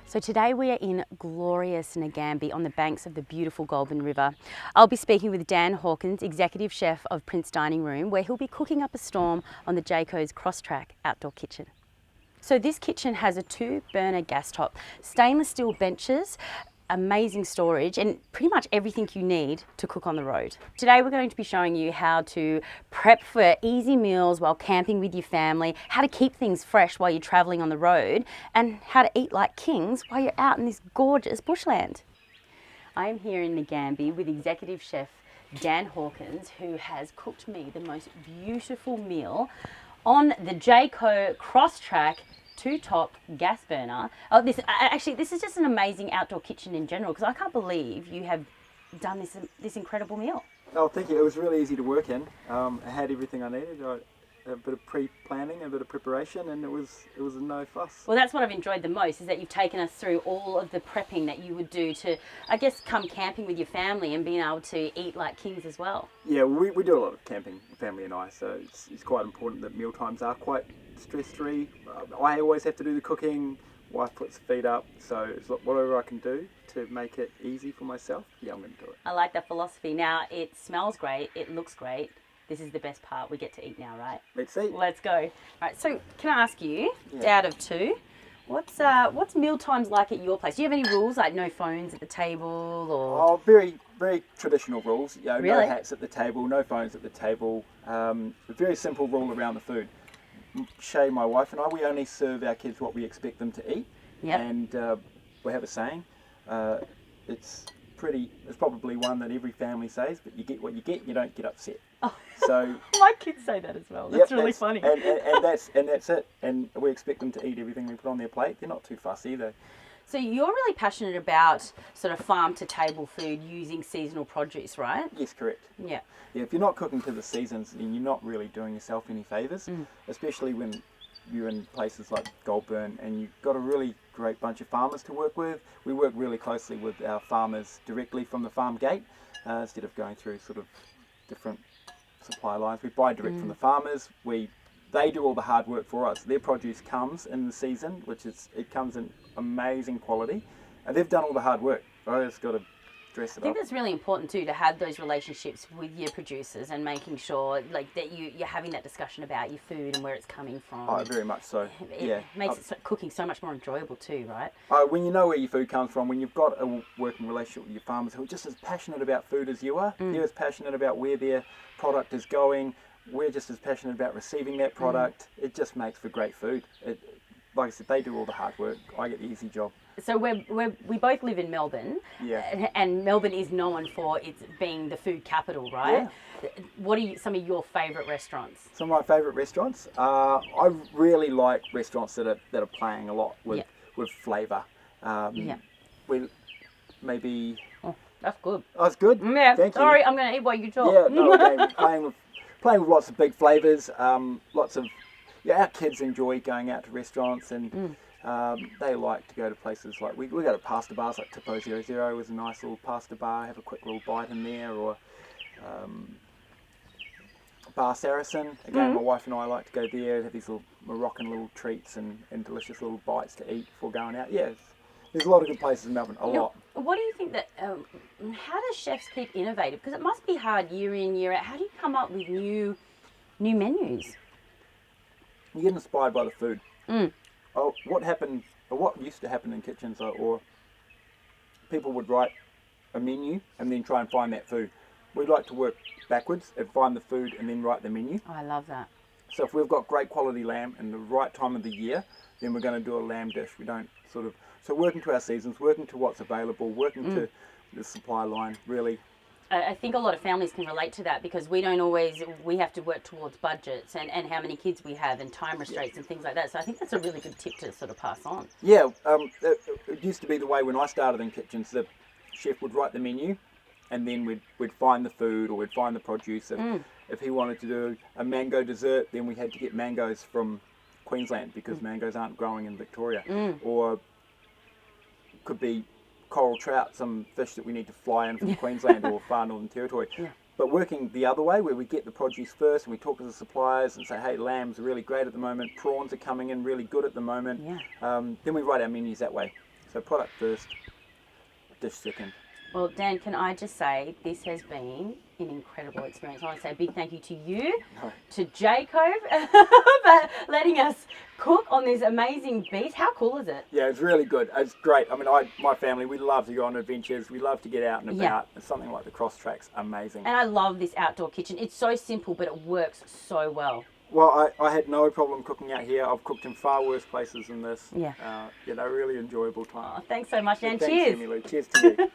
So today we are in glorious Nagambie on the banks of the beautiful Goulburn River. I'll be speaking with Dan Hawkins, Executive Chef of Prince Dining Room, where he'll be cooking up a storm on the Jayco's cross-track outdoor kitchen. So this kitchen has a 2-burner gas top, stainless steel benches, amazing storage and pretty much everything you need to cook on the road. Today we're going to be showing you how to prep for easy meals while camping with your family, how to keep things fresh while you're travelling on the road, and how to eat like kings while you're out in this gorgeous bushland. I'm here in Nagambie with Executive Chef Dan Hawkins, who has cooked me the most beautiful meal on the Jayco cross-track 2-top gas burner. Oh, this is just an amazing outdoor kitchen in general, because I can't believe you have done this incredible meal. Oh, thank you. It was really easy to work in. I had everything I needed. A bit of pre-planning, a bit of preparation, and it was a no fuss. Well, that's what I've enjoyed the most, is that you've taken us through all of the prepping that you would do to, I guess, come camping with your family and being able to eat like kings as well. Yeah, we do a lot of camping, family and I, so it's quite important that meal times are quite stress-free. I always have to do the cooking, wife puts the feet up, so it's whatever I can do to make it easy for myself, yeah, I'm going to do it. I like that philosophy. Now, it smells great, it looks great. This is the best part. We get to eat now, right? Let's eat. Let's go. All right, so can I ask you, out of 2, what's meal times like at your place? Do you have any rules, like no phones at the table, or? Oh, very, very traditional rules. You know, really? No hats at the table, no phones at the table. A very simple rule around the food. Shay, my wife and I, we only serve our kids what we expect them to eat. Yep. And we have a saying, it's probably one that every family says, but you get what you get, you don't get upset. Oh. So my kids say that as well. That's really funny. And that's it. And we expect them to eat everything we put on their plate. They're not too fussy either. So you're really passionate about sort of farm to table food using seasonal produce, right? Yes, correct. Yeah. Yeah, if you're not cooking to the seasons, then you're not really doing yourself any favours, especially when you're in places like Goulburn and you've got a really great bunch of farmers to work with. We work really closely with our farmers directly from the farm gate, instead of going through sort of different supply lines. We buy direct from the farmers. They do all the hard work for us. Their produce comes in the season, it comes in amazing quality, and they've done all the hard work. I just got to dress it up. I think that's really important too, to have those relationships with your producers and making sure like that you're having that discussion about your food and where it's coming from. Oh, very much so. It makes cooking so much more enjoyable too, right? When you know where your food comes from, when you've got a working relationship with your farmers who are just as passionate about food as you are, they're as passionate about where their product is going, we're just as passionate about receiving that product. It just makes for great food. Like I said, they do all the hard work. I get the easy job. So we both live in Melbourne, and Melbourne is known for its being the food capital, right? Yeah. What are some of your favourite restaurants? Some of my favourite restaurants? I really like restaurants that are playing a lot with flavour. Maybe. Oh, that's good. Oh, it's good. Yeah. Thank you. Sorry, I'm going to eat while you talk. Yeah. No, okay. Playing with lots of big flavours. Lots of. Yeah, our kids enjoy going out to restaurants, and they like to go to places like we go to pasta bars like Tipo 00 is a nice little pasta bar. Have a quick little bite in there, or Bar Saracen. Again, my wife and I like to go there. Have these little Moroccan little treats and delicious little bites to eat before going out. Yeah, there's a lot of good places in Melbourne. A lot. What do you think that? How do chefs keep innovative? Because it must be hard year in, year out. How do you come up with new menus? You get inspired by the food. What used to happen in kitchens, or people would write a menu and then try and find that food. We like to work backwards and find the food and then write the menu. Oh, I love that. So if we've got great quality lamb in the right time of the year, then we're going to do a lamb dish. We don't so working to our seasons, working to what's available, working to the supply line, really. I think a lot of families can relate to that, because we have to work towards budgets and how many kids we have and time restraints and things like that. So I think that's a really good tip to sort of pass on. Yeah, it used to be the way when I started in kitchens, the chef would write the menu and then we'd find the food, or we'd find the produce. If he wanted to do a mango dessert, then we had to get mangoes from Queensland, because mangoes aren't growing in Victoria. Or could be coral trout, some fish that we need to fly in from Queensland or far Northern Territory. But working the other way, where we get the produce first and we talk to the suppliers and say, hey, lambs are really great at the moment, prawns are coming in really good at the moment, then we write our menus that way. So product first, dish second. Well, Dan, can I just say this has been an incredible experience. I want to say a big thank you to you, to Jayco for letting us cook on this amazing beast. How cool is it? Yeah, it's really good. It's great. I mean, my family, we love to go on adventures. We love to get out and about. And something like the cross track's amazing. And I love this outdoor kitchen. It's so simple, but it works so well. Well, I had no problem cooking out here. I've cooked in far worse places than this. Yeah. They're really enjoyable time. Oh, thanks so much, Dan. Thanks, Cheers. Emmylou. Cheers to you.